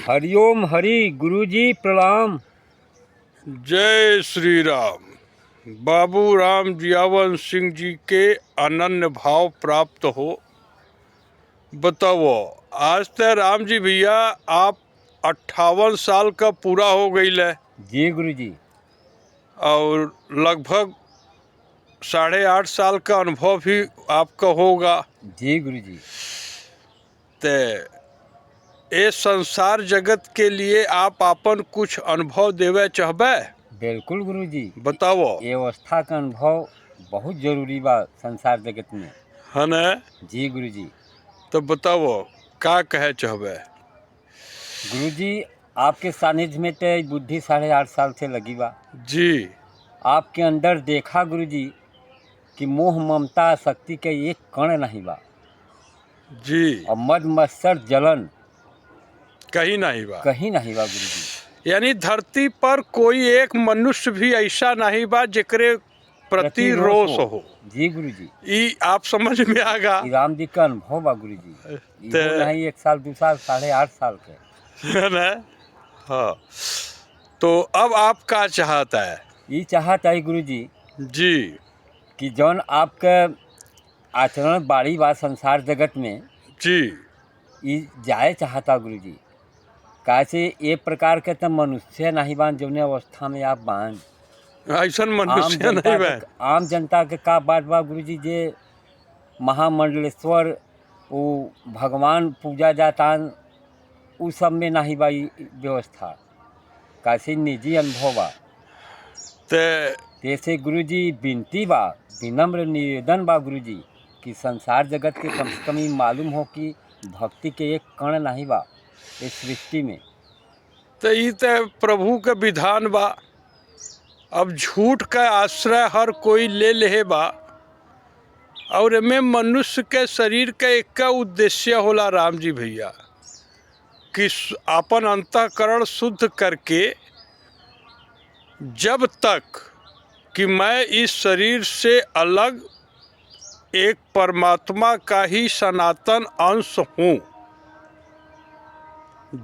हरिओम हरि गुरुजी प्रणाम। जय श्री राम। बाबू राम जियावन सिंह जी के अनन्य भाव प्राप्त हो। बताओ, आज तक राम जी भैया आप 58 साल का पूरा हो गई है जी गुरुजी। और लगभग 8.5 साल का अनुभव भी आपका होगा। जी गुरुजी। ते ये संसार जगत के लिए आप अपन कुछ अनुभव देवे चाहबे? बिल्कुल गुरुजी। बताओ। ये अवस्था का अनुभव बहुत जरूरी बा संसार जगत में। है न? जी गुरुजी। तो बताओ का कहे चाहबे? गुरुजी, आपके सानिध्य में तो बुद्धि 8.5 साल से लगी बा। जी आपके अंदर देखा गुरुजी कि मोह ममता शक्ति के एक कण नहीं बा जी और मद मत्सर जलन कहीं नहीं बा। कहीं नहीं बा गुरुजी। यानी धरती पर कोई एक मनुष्य भी ऐसा नहीं बा जेकरे प्रति प्रतिरोष रोष हो। हो। जी गुरुजी। ई आप समझ में आगा। ई राम जी का अनुभव बा गुरुजी। ते इहो नहीं 1 साल 2 साल 8.5 साल के। है ना? हाँ, तो अब आप क्या चाहता है? ये चाहत है गुरुजी जी कि जौन आपके आचरण बाड़ी बा संसार जगत में, जी ये जाए चाहता गुरुजी। कैसे ये प्रकार के तो मनुष्य नहीं बान जौने अवस्था में आप बान। ऐसा मनुष्य नहीं बा। आम जनता के का बात बा गुरुजी, जे महामंडलेश्वर वो भगवान पूजा जातान, उ सब में नहीं बा ई व्यवस्था। कैसे निजी अनुभव बा। ते जैसे गुरुजी विनती बा, विनम्र निवेदन बा गुरुजी कि संसार जगत के कम से कम ये मालूम हो कि भक्ति के एक कण नहीं बा इस सृष्टि में। तो ई ते प्रभु के विधान बा। अब झूठ का आश्रय हर कोई ले ले बा और एमे मनुष्य के शरीर का एक उद्देश्य होला राम जी भैया कि अपन अंतःकरण शुद्ध करके जब तक कि मैं इस शरीर से अलग एक परमात्मा का ही सनातन अंश हूँ,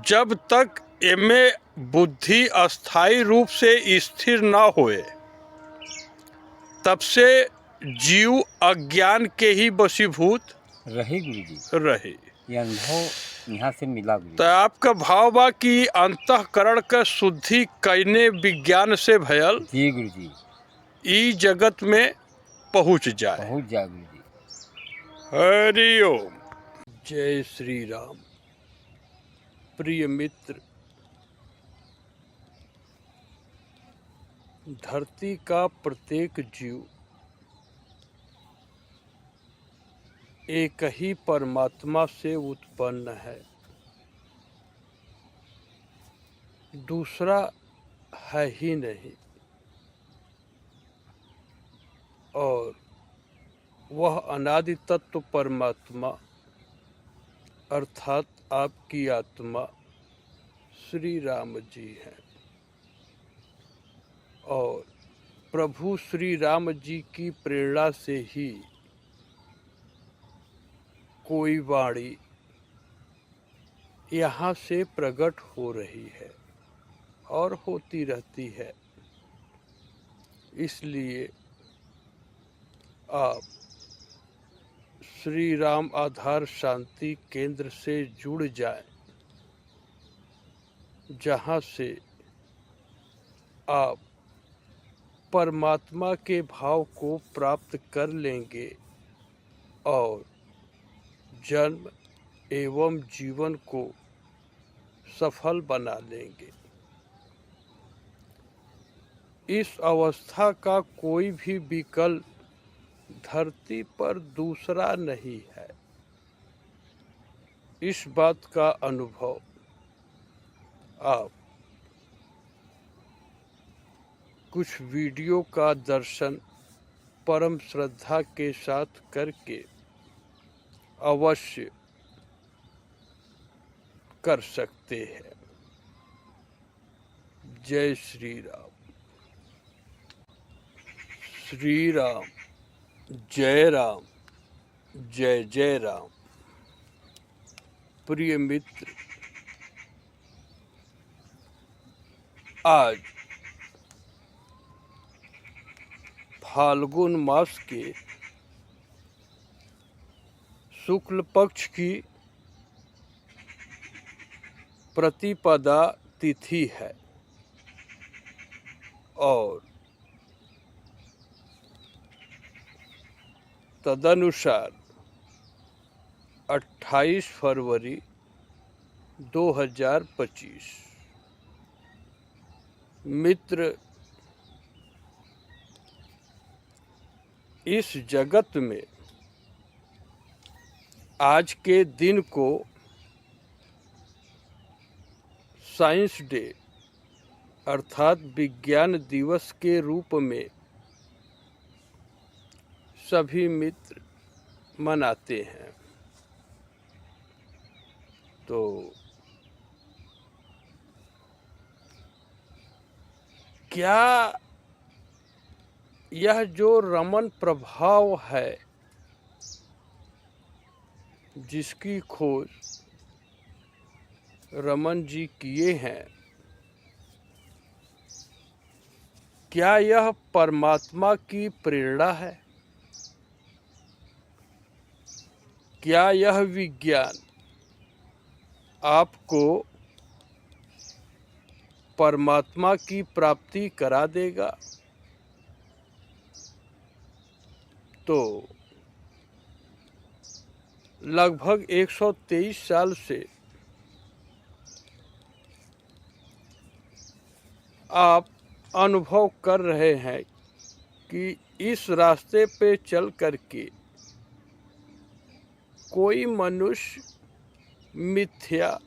जब तक एमे बुद्धि अस्थायी रूप से स्थिर न होए तब से जीव अज्ञान के ही वशीभूत रहे गुरुजी। रहे। ये अनुभव यहाँ से मिला तो गुरुजी। आपका भाव बा कि अंतःकरण का शुद्धि कईने विज्ञान से भयल जी गुरुजी। ई जगत में पहुँच जाए। पहुँच जाए गुरुजी। हरि ओम। जय श्री राम। प्रिय मित्र, धरती का प्रत्येक जीव एक ही परमात्मा से उत्पन्न है, दूसरा है ही नहीं। और वह अनादि तत्व परमात्मा अर्थात आपकी आत्मा श्री राम जी हैं। और प्रभु श्री राम जी की प्रेरणा से ही कोई वाणी यहाँ से प्रकट हो रही है और होती रहती है। इसलिए आप श्री राम आधार शांति केंद्र से जुड़ जाएं, जहाँ से आप परमात्मा के भाव को प्राप्त कर लेंगे और जन्म एवं जीवन को सफल बना लेंगे। इस अवस्था का कोई भी विकल्प धरती पर दूसरा नहीं है। इस बात का अनुभव आप कुछ वीडियो का दर्शन परम श्रद्धा के साथ करके अवश्य कर सकते हैं। जय श्री राम। श्री राम, जय राम, जय जय राम। प्रिय मित्र, आज फाल्गुन मास के शुक्ल पक्ष की प्रतिपदा तिथि है और तदनुसार 28 फरवरी 2025 मित्र इस जगत में आज के दिन को साइंस डे अर्थात विज्ञान दिवस के रूप में सभी मित्र मनाते हैं। तो क्या यह जो रमन प्रभाव है जिसकी खोज रमन जी किए हैं, क्या यह परमात्मा की प्रेरणा है? क्या यह विज्ञान आपको परमात्मा की प्राप्ति करा देगा? तो लगभग 123 साल से आप अनुभव कर रहे हैं कि इस रास्ते पे चल करके कोई मनुष्य मिथ्या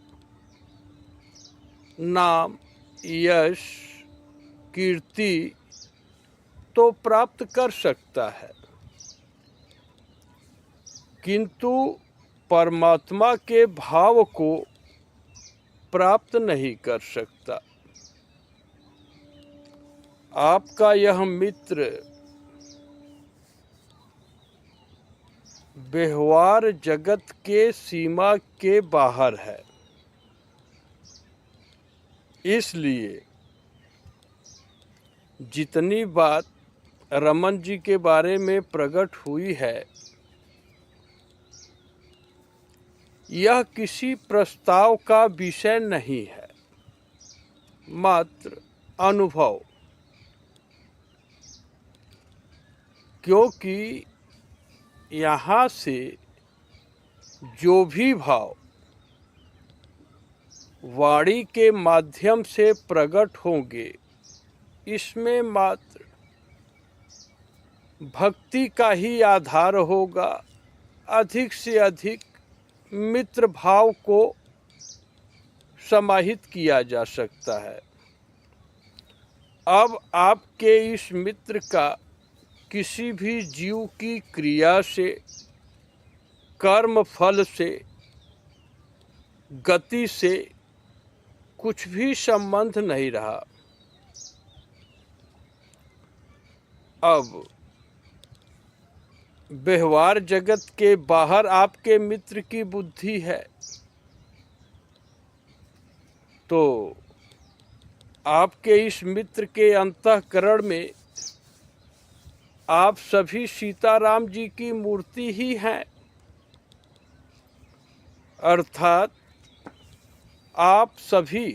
नाम, यश, कीर्ति तो प्राप्त कर सकता है, किंतु परमात्मा के भाव को प्राप्त नहीं कर सकता। आपका यह मित्र व्यवहार जगत के सीमा के बाहर है, इसलिए जितनी बात रमन जी के बारे में प्रकट हुई है, यह किसी प्रस्ताव का विषय नहीं है, मात्र अनुभव। क्योंकि यहाँ से जो भी भाव वाणी के माध्यम से प्रकट होंगे, इसमें मात्र भक्ति का ही आधार होगा। अधिक से अधिक मित्र भाव को समाहित किया जा सकता है। अब आपके इस मित्र का किसी भी जीव की क्रिया से, कर्म फल से, गति से कुछ भी संबंध नहीं रहा। अब व्यवहार जगत के बाहर आपके मित्र की बुद्धि है, तो आपके इस मित्र के अंतःकरण में आप सभी सीताराम जी की मूर्ति ही हैं, अर्थात आप सभी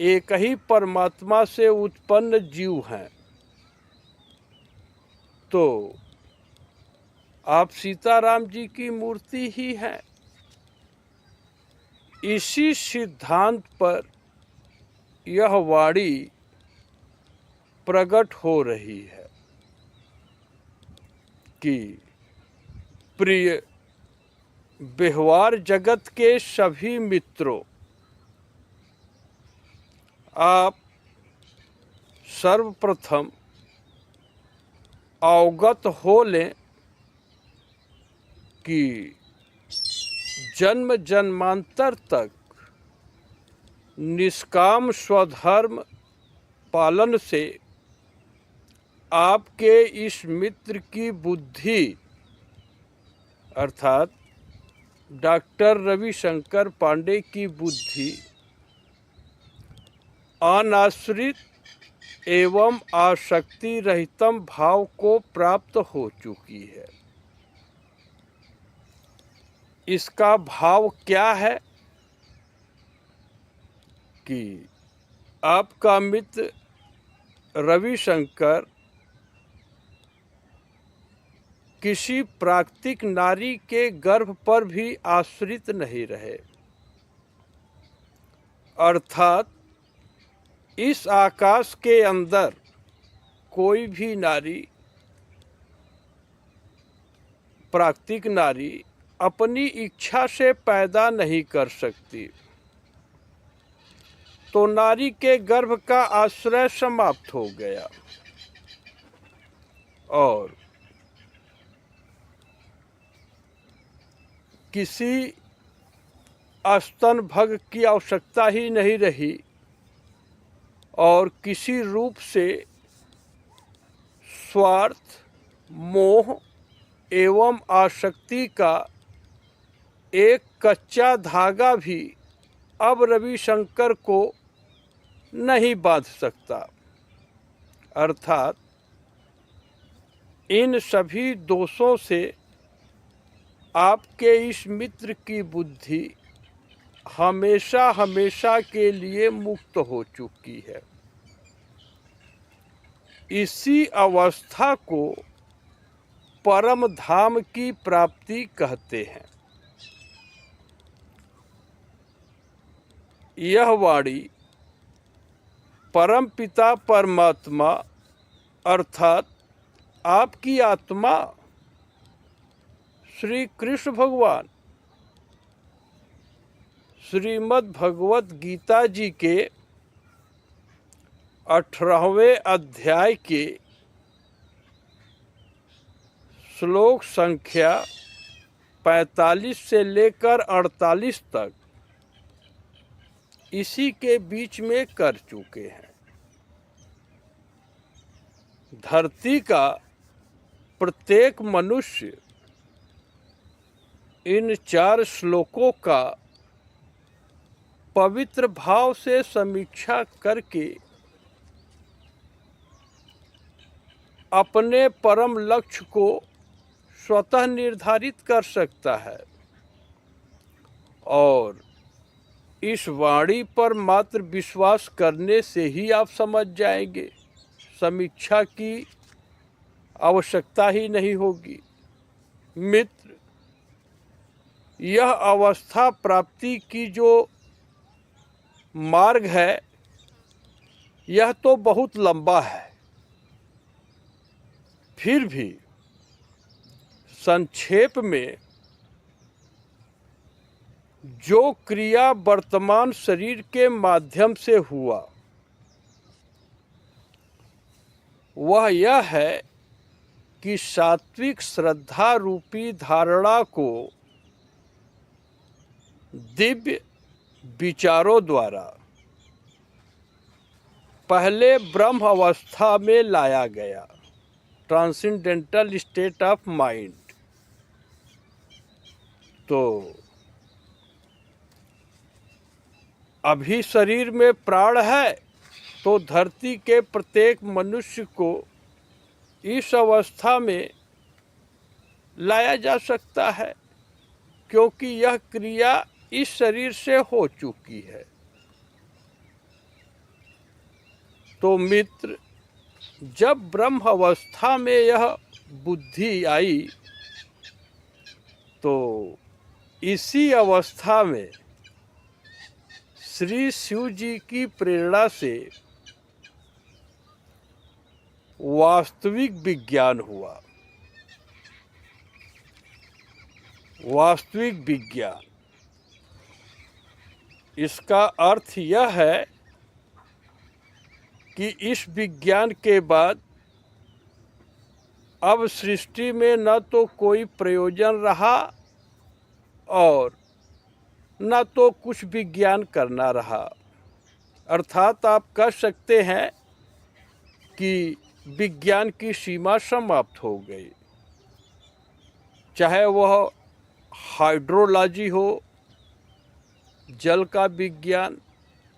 एक ही परमात्मा से उत्पन्न जीव हैं। तो आप सीताराम जी की मूर्ति ही हैं। इसी सिद्धांत पर यह वाणी प्रकट हो रही है कि प्रिय व्यवहार जगत के सभी मित्रों, आप सर्वप्रथम अवगत हो लें कि जन्म जन्मांतर तक निष्काम स्वधर्म पालन से आपके इस मित्र की बुद्धि अर्थात डॉक्टर रविशंकर पांडे की बुद्धि अनाश्रित एवं आसक्ति रहितम भाव को प्राप्त हो चुकी है। इसका भाव क्या है कि आपका मित्र रविशंकर किसी प्राकृतिक नारी के गर्भ पर भी आश्रित नहीं रहे, अर्थात इस आकाश के अंदर कोई भी नारी, प्राकृतिक नारी अपनी इच्छा से पैदा नहीं कर सकती, तो नारी के गर्भ का आश्रय समाप्त हो गया और किसी स्तनभग की आवश्यकता ही नहीं रही और किसी रूप से स्वार्थ, मोह एवं आसक्ति का एक कच्चा धागा भी अब रविशंकर को नहीं बांध सकता। अर्थात इन सभी दोषों से आपके इस मित्र की बुद्धि हमेशा हमेशा के लिए मुक्त हो चुकी है। इसी अवस्था को परम धाम की प्राप्ति कहते हैं। यह वाणी परम पिता परमात्मा अर्थात आपकी आत्मा श्री कृष्ण भगवान श्रीमद् भगवत गीता जी के 18वें अध्याय के श्लोक संख्या 45 से लेकर 48 तक इसी के बीच में कर चुके हैं। धरती का प्रत्येक मनुष्य इन 4 श्लोकों का पवित्र भाव से समीक्षा करके अपने परम लक्ष्य को स्वतः निर्धारित कर सकता है और इस वाणी पर मात्र विश्वास करने से ही आप समझ जाएंगे, समीक्षा की आवश्यकता ही नहीं होगी। मित्र, यह अवस्था प्राप्ति की जो मार्ग है यह तो बहुत लंबा है, फिर भी संक्षेप में जो क्रिया वर्तमान शरीर के माध्यम से हुआ वह यह है कि सात्विक श्रद्धा रूपी धारणा को दिव्य विचारों द्वारा पहले ब्रह्म अवस्था में लाया गया, ट्रांसेंडेंटल स्टेट ऑफ माइंड। तो अभी शरीर में प्राण है तो धरती के प्रत्येक मनुष्य को इस अवस्था में लाया जा सकता है, क्योंकि यह क्रिया इस शरीर से हो चुकी है। तो मित्र, जब ब्रह्म अवस्था में यह बुद्धि आई तो इसी अवस्था में श्री शिव जी की प्रेरणा से वास्तविक विज्ञान हुआ। वास्तविक विज्ञान, इसका अर्थ यह है कि इस विज्ञान के बाद अब सृष्टि में न तो कोई प्रयोजन रहा और न तो कुछ विज्ञान करना रहा। अर्थात आप कह सकते हैं कि विज्ञान की सीमा समाप्त हो गई, चाहे वह हाइड्रोलॉजी हो, जल का विज्ञान,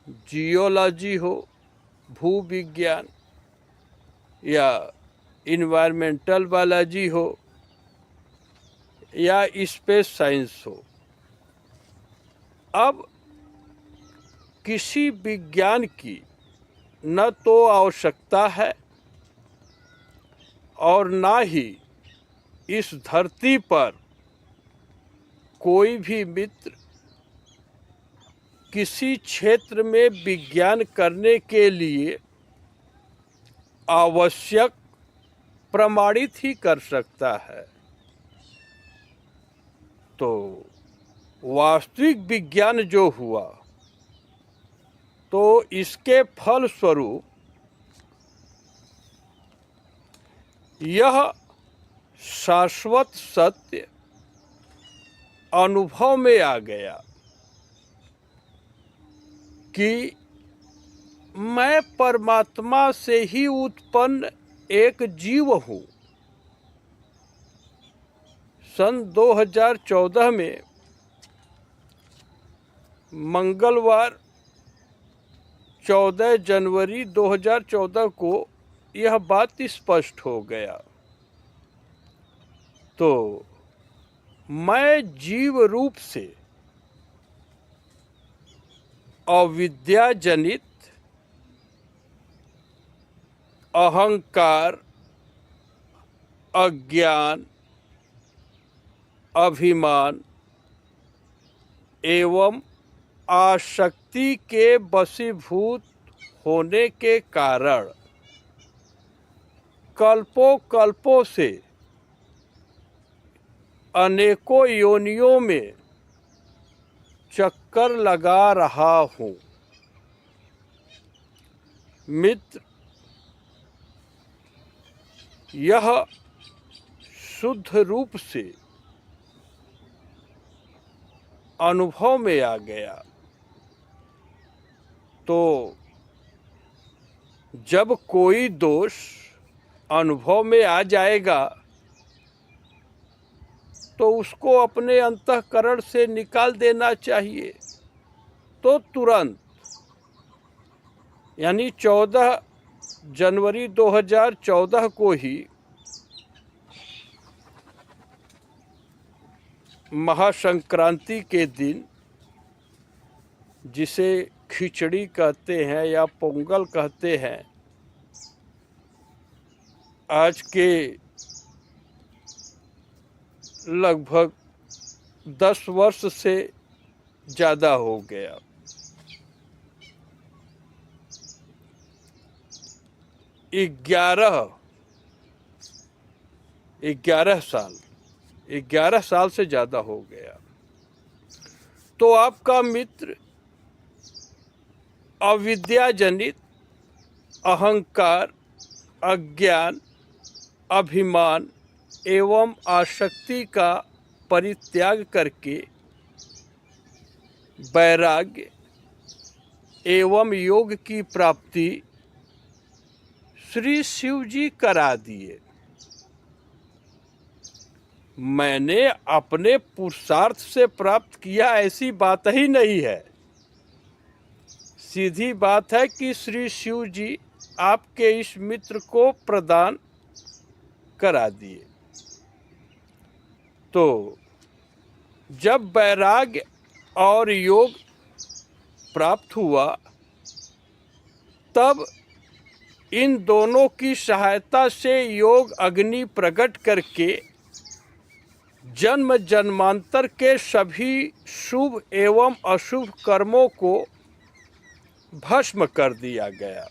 जियोलॉजी हो, भूविज्ञान या इन्वायरमेंटल बायोलॉजी हो या स्पेस साइंस हो। अब किसी विज्ञान की न तो आवश्यकता है और ना ही इस धरती पर कोई भी मित्र किसी क्षेत्र में विज्ञान करने के लिए आवश्यक प्रमाणित ही कर सकता है। तो वास्तविक विज्ञान जो हुआ तो इसके फलस्वरूप यह शाश्वत सत्य अनुभव में आ गया कि मैं परमात्मा से ही उत्पन्न एक जीव हूँ। सन 2014 में मंगलवार 14 जनवरी 2014 को यह बात स्पष्ट हो गया। तो मैं जीव रूप से अविद्या जनित अहंकार, अज्ञान, अभिमान एवं आसक्ति के वशीभूत होने के कारण कल्पों से अनेकों योनियों में चक्कर लगा रहा हूँ। मित्र, यह शुद्ध रूप से अनुभव में आ गया। तो जब कोई दोष अनुभव में आ जाएगा तो उसको अपने अंतःकरण से निकाल देना चाहिए। तो तुरंत, यानी 14 जनवरी 2014 को ही महासंक्रांति के दिन, जिसे खिचड़ी कहते हैं या पोंगल कहते हैं, आज के लगभग 10 वर्ष से ज़्यादा हो गया। ग्यारह साल से ज़्यादा हो गया। तो आपका मित्र अविद्या जनित अहंकार, अज्ञान, अभिमान एवं आसक्ति का परित्याग करके वैराग्य एवं योग की प्राप्ति श्री शिव जी करा दिए। मैंने अपने पुरुषार्थ से प्राप्त किया, ऐसी बात ही नहीं है। सीधी बात है कि श्री शिव जी आपके इस मित्र को प्रदान करा दिए। तो जब वैराग्य और योग प्राप्त हुआ तब इन दोनों की सहायता से योग अग्नि प्रकट करके जन्म जन्मांतर के सभी शुभ एवं अशुभ कर्मों को भस्म कर दिया गया।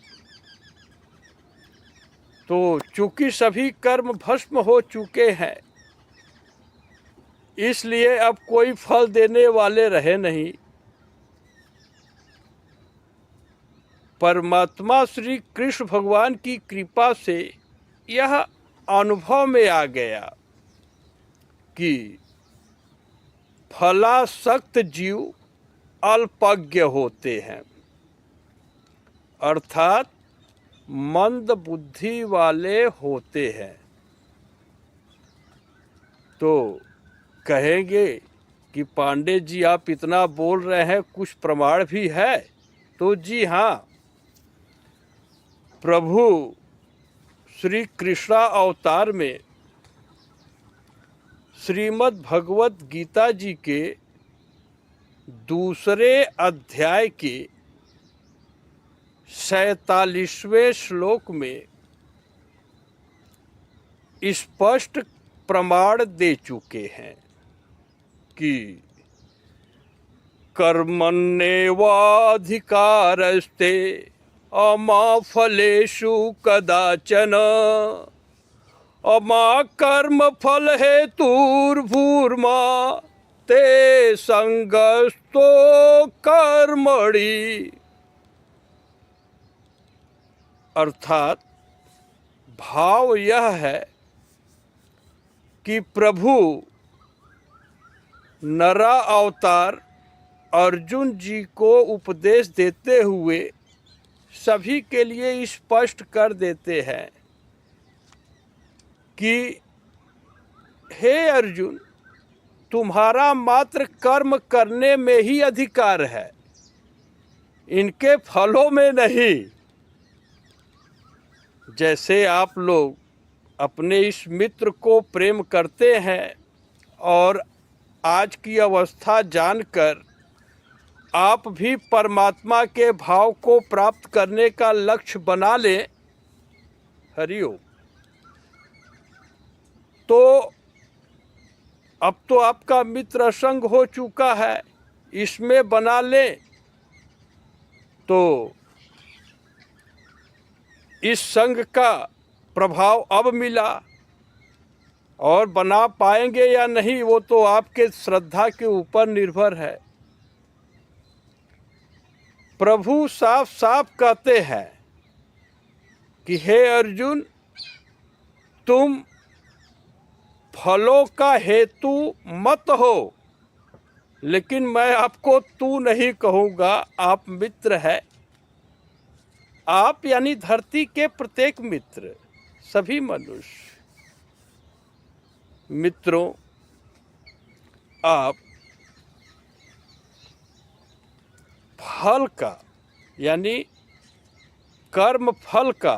तो चूंकि सभी कर्म भस्म हो चुके हैं, इसलिए अब कोई फल देने वाले रहे नहीं। परमात्मा श्री कृष्ण भगवान की कृपा से यह अनुभव में आ गया कि फलासक्त जीव अल्पज्ञ होते हैं, अर्थात मंद बुद्धि वाले होते हैं। तो कहेंगे कि पांडे जी आप इतना बोल रहे हैं, कुछ प्रमाण भी है? तो जी हाँ, प्रभु श्री कृष्णा अवतार में श्रीमद् भगवत गीता जी के दूसरे अध्याय के 47वें श्लोक में स्पष्ट प्रमाण दे चुके हैं कि कर्मण्येवाधिकारस्ते अमा फलेषु कदाचन अमा कर्म फल हेतुर्भूर्मा ते संगस्तो कर्मणि। अर्थात भाव यह है कि प्रभु नरा अवतार अर्जुन जी को उपदेश देते हुए सभी के लिए स्पष्ट कर देते हैं कि हे अर्जुन, तुम्हारा मात्र कर्म करने में ही अधिकार है, इनके फलों में नहीं। जैसे आप लोग अपने इस मित्र को प्रेम करते हैं और आज की अवस्था जानकर आप भी परमात्मा के भाव को प्राप्त करने का लक्ष्य बना लें, हरिओम, तो अब तो आपका मित्र संग हो चुका है, इसमें बना लें तो इस संग का प्रभाव अब मिला, और बना पाएंगे या नहीं वो तो आपके श्रद्धा के ऊपर निर्भर है। प्रभु साफ साफ कहते हैं कि हे अर्जुन, तुम फलों का हेतु मत हो, लेकिन मैं आपको तू नहीं कहूँगा, आप मित्र है। आप यानी धरती के प्रत्येक मित्र, सभी मनुष्य मित्रों, आप फल का यानी कर्म फल का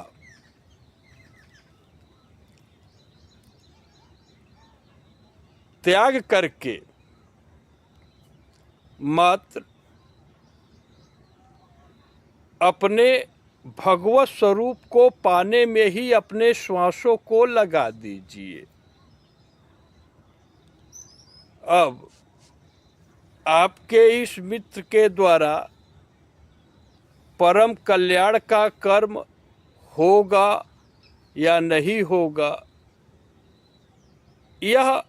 त्याग करके मात्र अपने भगवत स्वरूप को पाने में ही अपने श्वासों को लगा दीजिए। अब आपके इस मित्र के द्वारा परम कल्याण का कर्म होगा या नहीं होगा, यह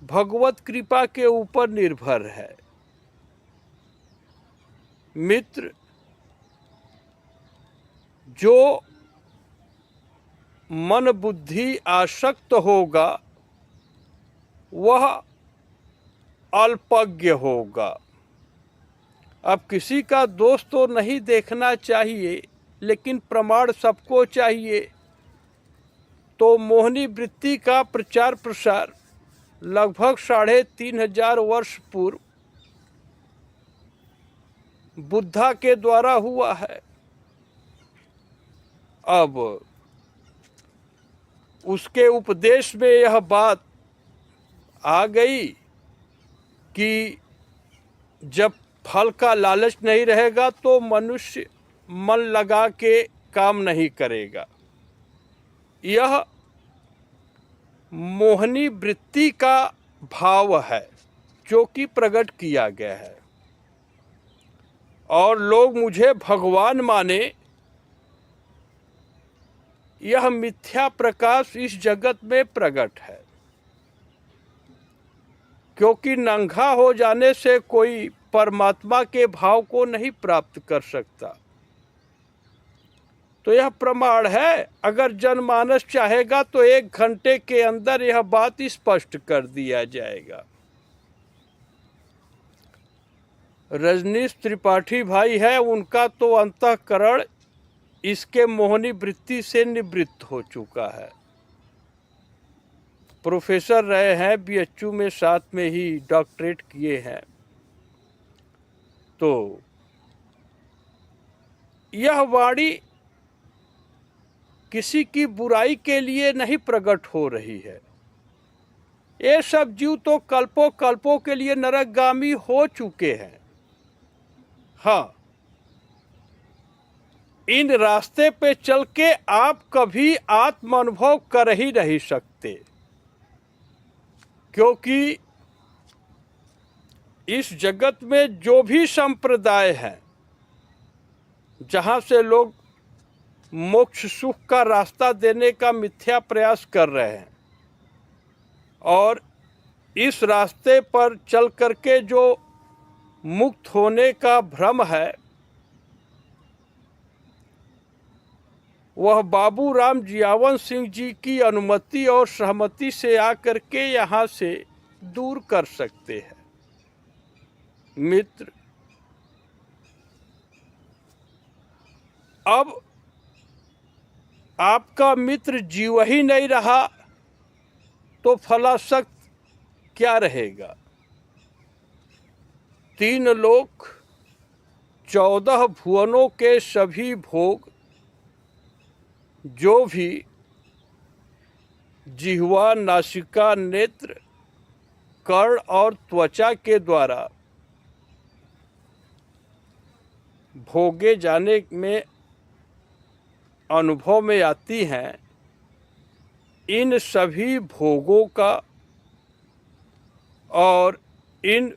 भगवत कृपा के ऊपर निर्भर है। मित्र जो मन बुद्धि आसक्त होगा वह अल्पज्ञ होगा। अब किसी का दोष तो नहीं देखना चाहिए, लेकिन प्रमाण सबको चाहिए। तो मोहनी वृत्ति का प्रचार प्रसार लगभग 3500 वर्ष पूर्व बुद्धा के द्वारा हुआ है। अब उसके उपदेश में यह बात आ गई कि जब फल का लालच नहीं रहेगा तो मनुष्य मन लगा के काम नहीं करेगा। यह मोहनी वृत्ति का भाव है जो कि प्रकट किया गया है। और लोग मुझे भगवान माने, यह मिथ्या प्रकाश इस जगत में प्रकट है, क्योंकि नंगा हो जाने से कोई परमात्मा के भाव को नहीं प्राप्त कर सकता। तो यह प्रमाण है। अगर जनमानस चाहेगा तो 1 घंटे के अंदर यह बात स्पष्ट कर दिया जाएगा। रजनीश त्रिपाठी भाई है, उनका तो अंतःकरण इसके मोहनी वृत्ति से निवृत्त हो चुका है। प्रोफेसर रहे हैं, BHU में साथ में ही डॉक्टरेट किए हैं। तो यह वाणी किसी की बुराई के लिए नहीं प्रकट हो रही है। ये सब जीव तो कल्पों कल्पों के लिए नरकगामी हो चुके हैं। हाँ, इन रास्ते पे चल के आप कभी आत्म अनुभव कर ही नहीं सकते, क्योंकि इस जगत में जो भी संप्रदाय हैं, जहाँ से लोग मोक्ष सुख का रास्ता देने का मिथ्या प्रयास कर रहे हैं, और इस रास्ते पर चल करके जो मुक्त होने का भ्रम है, वह बाबू राम जियावन सिंह जी की अनुमति और सहमति से आकर के यहाँ से दूर कर सकते हैं। मित्र, अब आपका मित्र जीव ही नहीं रहा तो फलासक्त क्या रहेगा। 3 लोक 14 भुवनों के सभी भोग जो भी जिह्वा, नासिका, नेत्र, कर्ण और त्वचा के द्वारा भोगे जाने में अनुभव में आती हैं, इन सभी भोगों का और इन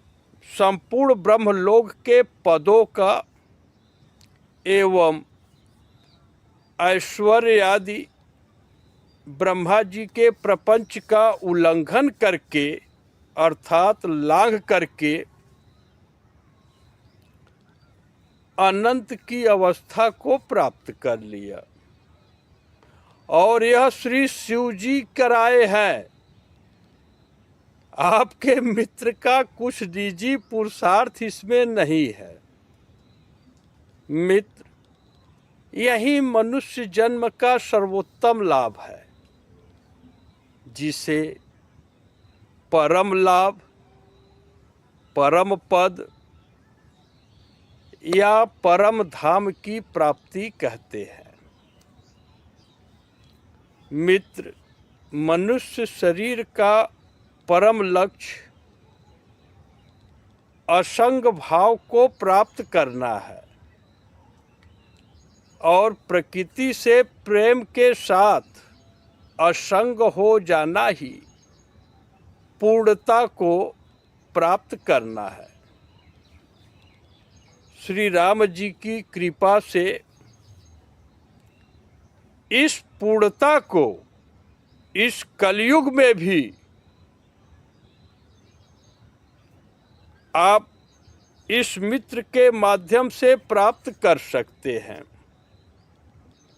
संपूर्ण ब्रह्मलोक के पदों का एवं ऐश्वर्य आदि ब्रह्मा जी के प्रपंच का उल्लंघन करके, अर्थात लांघ करके अनंत की अवस्था को प्राप्त कर लिया। और यह श्री शिव जी कराए हैं। आपके मित्र का कुछ निजी पुरुषार्थ इसमें नहीं है। मित्र, यही मनुष्य जन्म का सर्वोत्तम लाभ है, जिसे परम लाभ, परम पद या परम धाम की प्राप्ति कहते हैं। मित्र, मनुष्य शरीर का परम लक्ष्य असंग भाव को प्राप्त करना है और प्रकृति से प्रेम के साथ असंग हो जाना ही पूर्णता को प्राप्त करना है। श्री राम जी की कृपा से इस पूर्णता को इस कलयुग में भी आप इस मित्र के माध्यम से प्राप्त कर सकते हैं।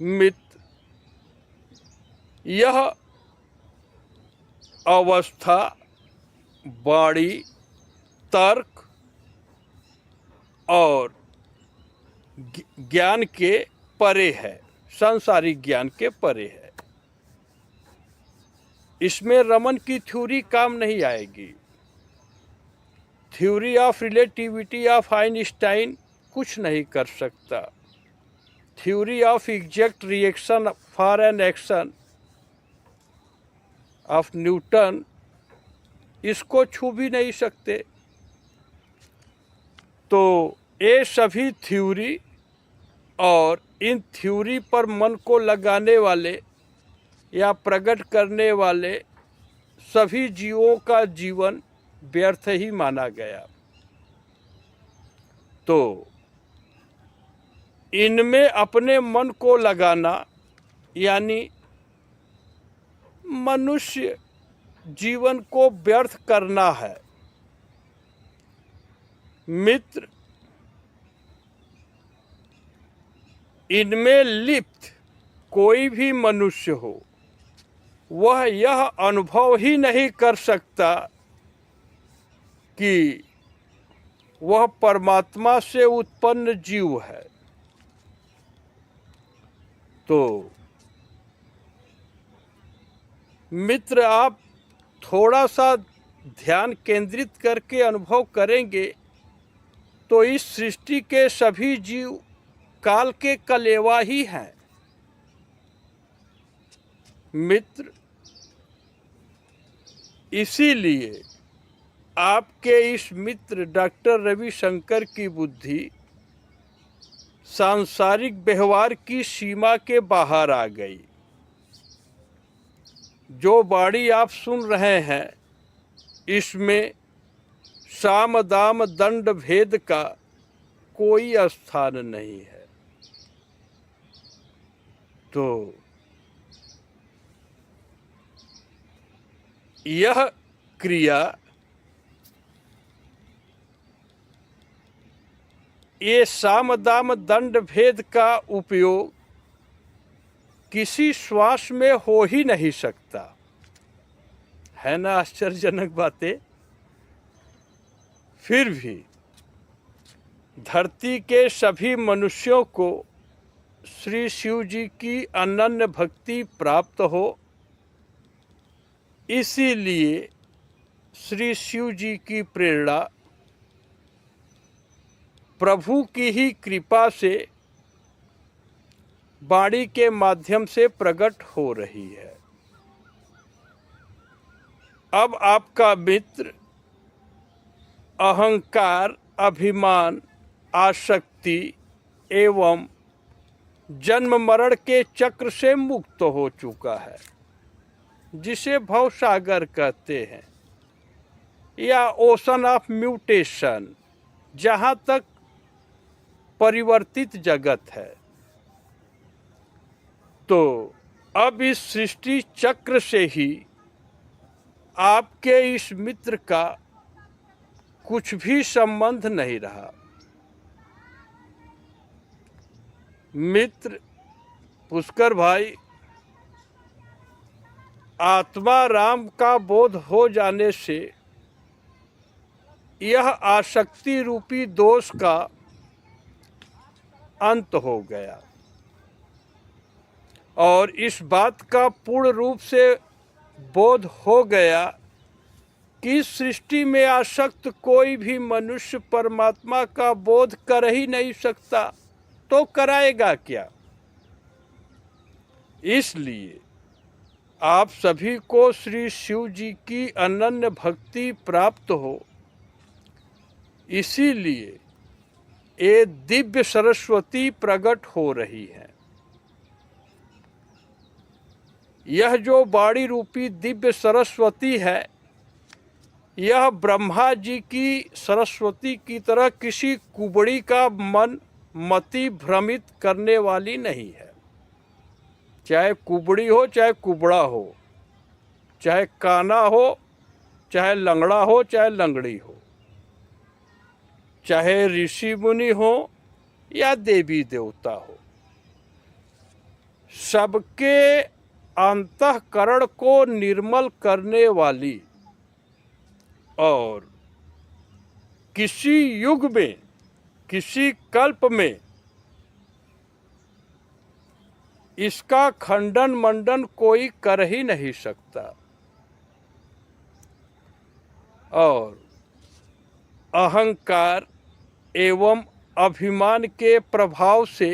मित्र, यह अवस्था वाणी, तर्क और ज्ञान के परे है, सांसारिक ज्ञान के परे है। इसमें रमन की थ्योरी काम नहीं आएगी। Theory of relativity of Einstein कुछ नहीं कर सकता। Theory of exact reaction for an action of Newton इसको छू भी नहीं सकते। तो ये सभी थ्योरी और इन थ्योरी पर मन को लगाने वाले या प्रकट करने वाले सभी जीवों का जीवन व्यर्थ ही माना गया। तो इनमें अपने मन को लगाना यानी मनुष्य जीवन को व्यर्थ करना है। मित्र, इनमें लिप्त कोई भी मनुष्य हो, वह यह अनुभव ही नहीं कर सकता कि वह परमात्मा से उत्पन्न जीव है। तो मित्र, आप थोड़ा सा ध्यान केंद्रित करके अनुभव करेंगे तो इस सृष्टि के सभी जीव काल के कलेवा ही हैं। मित्र, इसीलिए आपके इस मित्र डॉक्टर रविशंकर की बुद्धि सांसारिक व्यवहार की सीमा के बाहर आ गई। जो वाणी आप सुन रहे हैं, इसमें साम दाम दंड भेद का कोई स्थान नहीं है। तो यह क्रिया, ये साम दाम दंड भेद का उपयोग किसी श्वास में हो ही नहीं सकता। है ना आश्चर्यजनक बातें। फिर भी धरती के सभी मनुष्यों को श्री शिव जी की अनन्य भक्ति प्राप्त हो, इसीलिए श्री शिव जी की प्रेरणा प्रभु की ही कृपा से वाणी के माध्यम से प्रकट हो रही है। अब आपका मित्र अहंकार, अभिमान, आसक्ति एवं जन्म मरण के चक्र से मुक्त हो चुका है, जिसे भवसागर कहते हैं, या ओशन ऑफ म्यूटेशन, जहाँ तक परिवर्तित जगत है। तो अब इस सृष्टि चक्र से ही आपके इस मित्र का कुछ भी संबंध नहीं रहा। मित्र पुष्कर भाई, आत्मा राम का बोध हो जाने से यह आसक्ति रूपी दोष का अंत हो गया, और इस बात का पूर्ण रूप से बोध हो गया कि सृष्टि में आसक्त कोई भी मनुष्य परमात्मा का बोध कर ही नहीं सकता, तो कराएगा क्या। इसलिए आप सभी को श्री शिव जी की अनन्य भक्ति प्राप्त हो, इसीलिए ये दिव्य सरस्वती प्रकट हो रही है। यह जो वाणी रूपी दिव्य सरस्वती है, यह ब्रह्मा जी की सरस्वती की तरह किसी कुबड़ी का मन मति भ्रमित करने वाली नहीं है। चाहे कुबड़ी हो, चाहे कुबड़ा हो, चाहे काना हो, चाहे लंगड़ा हो, चाहे लंगड़ी हो, चाहे ऋषि मुनि हो या देवी देवता हो, सबके अंतःकरण को निर्मल करने वाली और किसी युग में, किसी कल्प में इसका खंडन मंडन कोई कर ही नहीं सकता। और अहंकार एवं अभिमान के प्रभाव से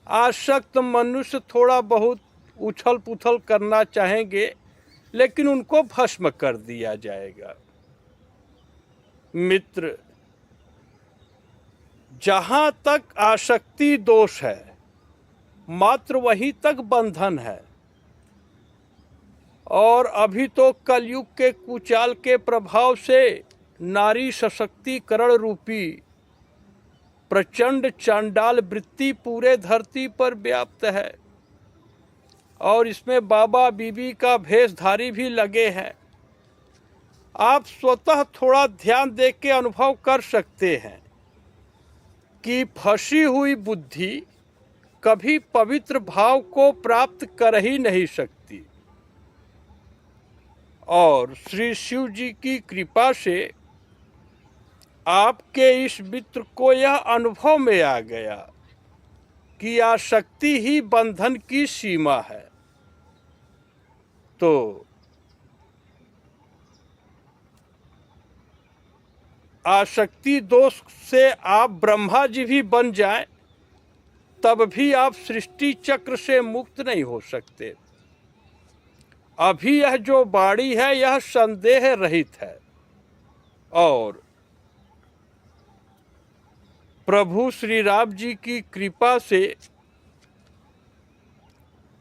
आसक्त मनुष्य थोड़ा बहुत उछल पुछल करना चाहेंगे, लेकिन उनको भस्म कर दिया जाएगा। मित्र, जहाँ तक आसक्ति दोष है, मात्र वहीं तक बंधन है। और अभी तो कलयुग के कुचाल के प्रभाव से नारी सशक्तिकरण रूपी प्रचंड चांडाल वृत्ति पूरे धरती पर व्याप्त है, और इसमें बाबा बीबी का भेषधारी भी लगे हैं। आप स्वतः थोड़ा ध्यान दे के अनुभव कर सकते हैं कि फंसी हुई बुद्धि कभी पवित्र भाव को प्राप्त कर ही नहीं सकती। और श्री शिव जी की कृपा से आपके इस मित्र को यह अनुभव में आ गया कि आसक्ति ही बंधन की सीमा है। तो आसक्ति दोष से आप ब्रह्मा जी भी बन जाएं, तब भी आप सृष्टि चक्र से मुक्त नहीं हो सकते। अभी यह जो वाणी है यह संदेह रहित है और प्रभु श्री राम जी की कृपा से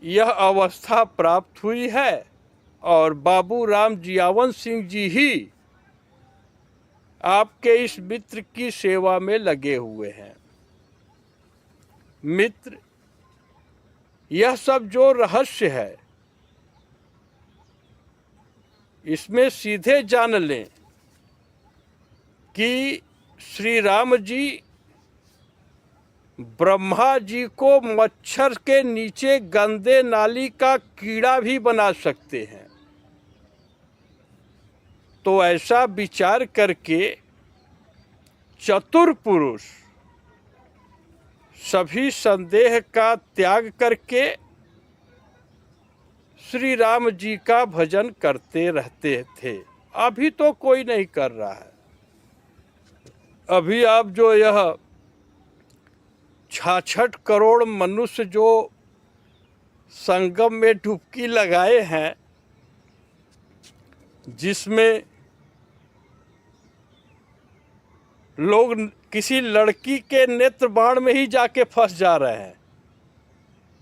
यह अवस्था प्राप्त हुई है और बाबू राम जियावन सिंह जी ही आपके इस मित्र की सेवा में लगे हुए हैं। मित्र, यह सब जो रहस्य है इसमें सीधे जान लें कि श्री राम जी ब्रह्मा जी को मच्छर के नीचे गंदे नाली का कीड़ा भी बना सकते हैं। तो ऐसा विचार करके चतुर पुरुष सभी संदेह का त्याग करके श्री राम जी का भजन करते रहते थे। अभी तो कोई नहीं कर रहा है। अभी आप जो यह 66 करोड़ मनुष्य जो संगम में डुबकी लगाए हैं, जिसमें लोग किसी लड़की के नेत्र बाण में ही जाके फंस जा रहे हैं,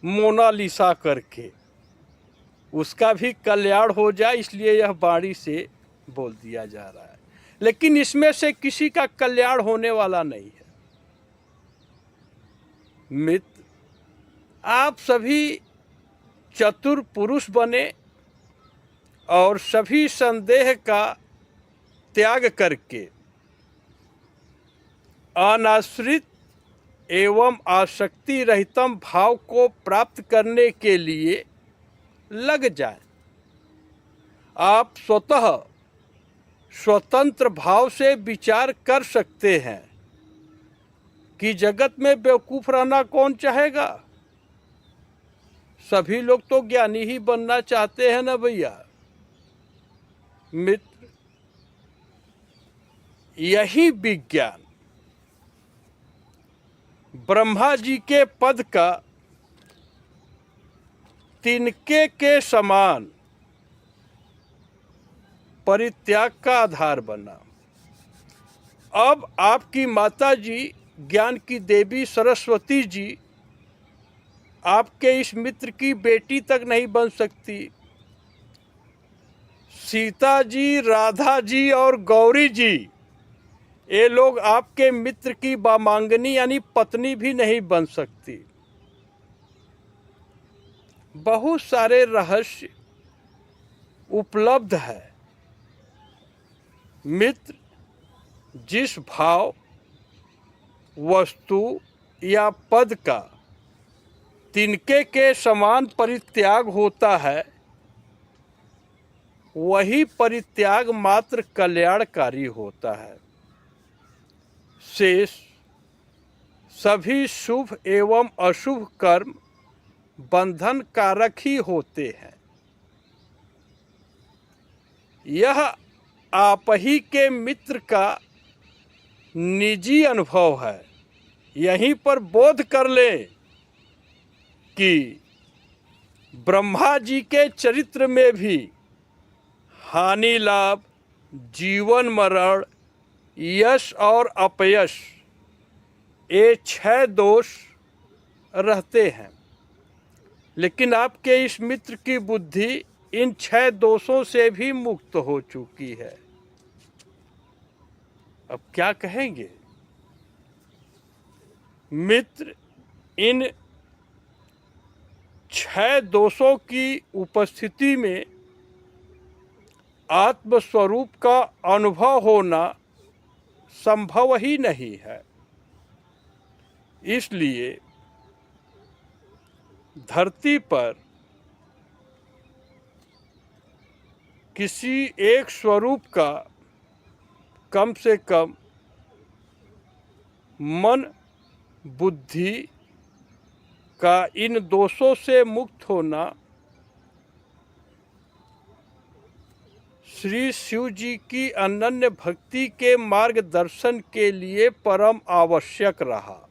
मोनालिसा करके, उसका भी कल्याण हो जाए इसलिए यह वाणी से बोल दिया जा रहा है। लेकिन इसमें से किसी का कल्याण होने वाला नहीं है। मित्र, आप सभी चतुर पुरुष बने और सभी संदेह का त्याग करके अनाश्रित एवं आसक्ति रहितम भाव को प्राप्त करने के लिए लग जाएं। आप स्वतः स्वतंत्र भाव से विचार कर सकते हैं कि जगत में बेवकूफ रहना कौन चाहेगा। सभी लोग तो ज्ञानी ही बनना चाहते हैं ना भैया। मित्र, यही विज्ञान ब्रह्मा जी के पद का तिनके के समान परित्याग का आधार बना। अब आपकी माता जी ज्ञान की देवी सरस्वती जी आपके इस मित्र की बेटी तक नहीं बन सकती। सीता जी, राधा जी और गौरी जी, ये लोग आपके मित्र की वामांगनी यानी पत्नी भी नहीं बन सकती। बहुत सारे रहस्य उपलब्ध है। मित्र, जिस भाव, वस्तु या पद का तिनके के समान परित्याग होता है, वही परित्याग मात्र कल्याणकारी होता है। शेष सभी शुभ एवं अशुभ कर्म बंधन कारक ही होते हैं। यह आप ही के मित्र का निजी अनुभव है। यहीं पर बोध कर ले कि ब्रह्मा जी के चरित्र में भी हानि लाभ, जीवन मरण, यश और अपयश, ये 6 दोष रहते हैं। लेकिन आपके इस मित्र की बुद्धि इन 6 दोषों से भी मुक्त हो चुकी है। अब क्या कहेंगे? मित्र, इन 6 दोषों की उपस्थिति में आत्मस्वरूप का अनुभव होना संभव ही नहीं है। इसलिए धरती पर किसी एक स्वरूप का कम से कम मन बुद्धि का इन दोषों से मुक्त होना श्री शिव जी की अनन्य भक्ति के मार्गदर्शन के लिए परम आवश्यक रहा।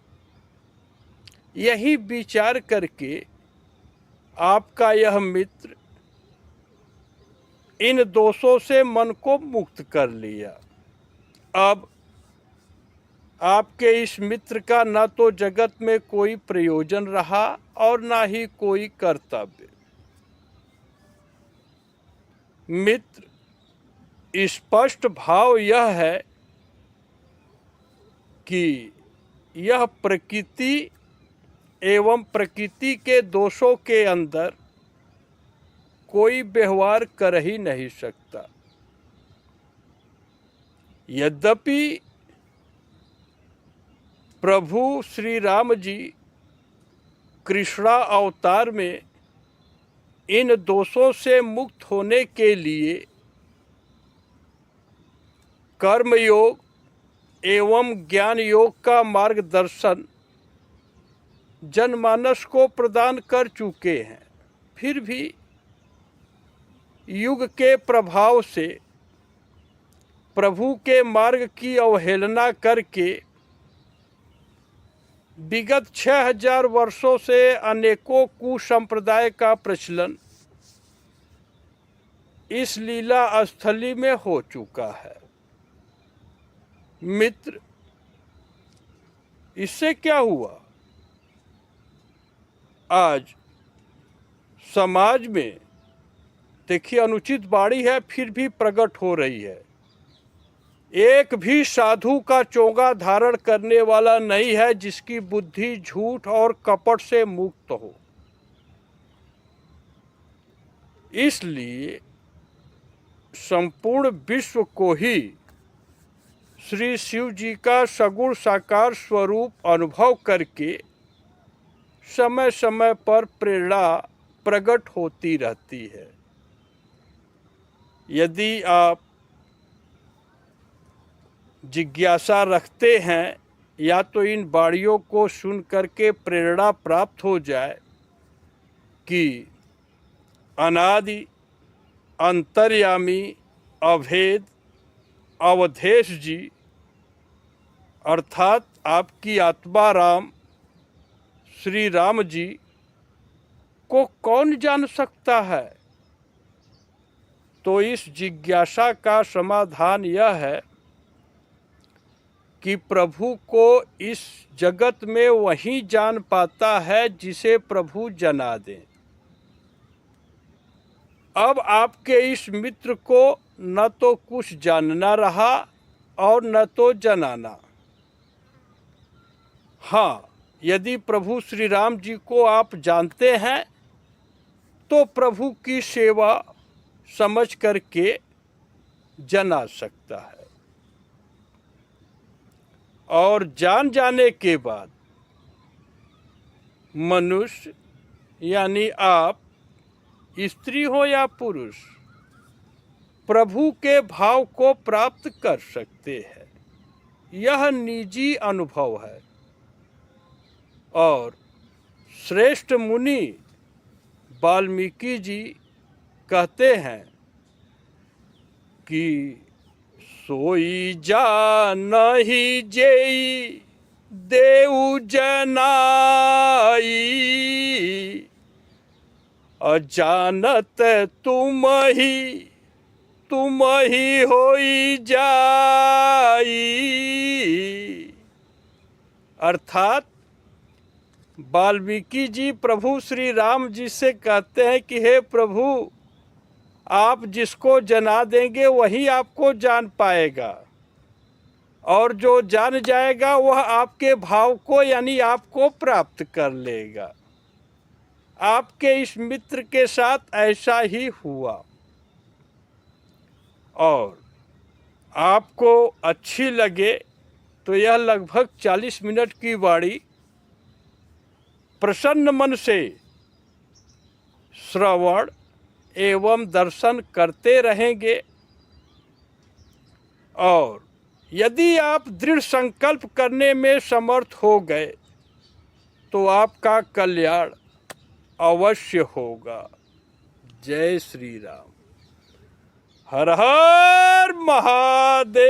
यही विचार करके आपका यह मित्र इन दोषों से मन को मुक्त कर लिया। अब आपके इस मित्र का न तो जगत में कोई प्रयोजन रहा और न ही कोई कर्तव्य। मित्र स्पष्ट भाव यह है कि यह प्रकृति एवं प्रकृति के दोषों के अंदर कोई व्यवहार कर ही नहीं सकता। यद्यपि प्रभु श्री राम जी कृष्णा अवतार में इन दोषों से मुक्त होने के लिए कर्म योग एवं ज्ञान योग का मार्गदर्शन जनमानस को प्रदान कर चुके हैं, फिर भी युग के प्रभाव से प्रभु के मार्ग की अवहेलना करके विगत 6000 वर्षों से अनेकों कुसंप्रदाय का प्रचलन इस लीला स्थली में हो चुका है। मित्र, इससे क्या हुआ? आज समाज में देखिए अनुचित वाणी है फिर भी प्रकट हो रही है। एक भी साधु का चोगा धारण करने वाला नहीं है जिसकी बुद्धि झूठ और कपट से मुक्त हो। इसलिए संपूर्ण विश्व को ही श्री शिव जी का सगुण साकार स्वरूप अनुभव करके समय समय पर प्रेरणा प्रकट होती रहती है। यदि आप जिज्ञासा रखते हैं या तो इन वाणियों को सुन करके प्रेरणा प्राप्त हो जाए कि अनादि अंतर्यामी अभेद अवधेश जी अर्थात आपकी आत्मा राम श्री राम जी को कौन जान सकता है, तो इस जिज्ञासा का समाधान यह है कि प्रभु को इस जगत में वही जान पाता है जिसे प्रभु जना दें। अब आपके इस मित्र को न तो कुछ जानना रहा और न तो जनाना। हाँ, यदि प्रभु श्री राम जी को आप जानते हैं तो प्रभु की सेवा समझ करके जना सकता है, और जान जाने के बाद मनुष्य यानी आप स्त्री हो या पुरुष प्रभु के भाव को प्राप्त कर सकते हैं। यह निजी अनुभव है। और श्रेष्ठ मुनि वाल्मीकि जी कहते हैं कि सोई जानहि जेई देउ जनाई अजानत तुम ही होई जाई। अर्थात वाल्मीकि जी प्रभु श्री राम जी से कहते हैं कि हे प्रभु, आप जिसको जना देंगे वही आपको जान पाएगा, और जो जान जाएगा वह आपके भाव को यानी आपको प्राप्त कर लेगा। आपके इस मित्र के साथ ऐसा ही हुआ। और आपको अच्छी लगे तो यह लगभग 40 मिनट की वाणी प्रसन्न मन से श्रवण एवं दर्शन करते रहेंगे। और यदि आप दृढ़ संकल्प करने में समर्थ हो गए तो आपका कल्याण अवश्य होगा। जय श्री राम। हर हर महादेव।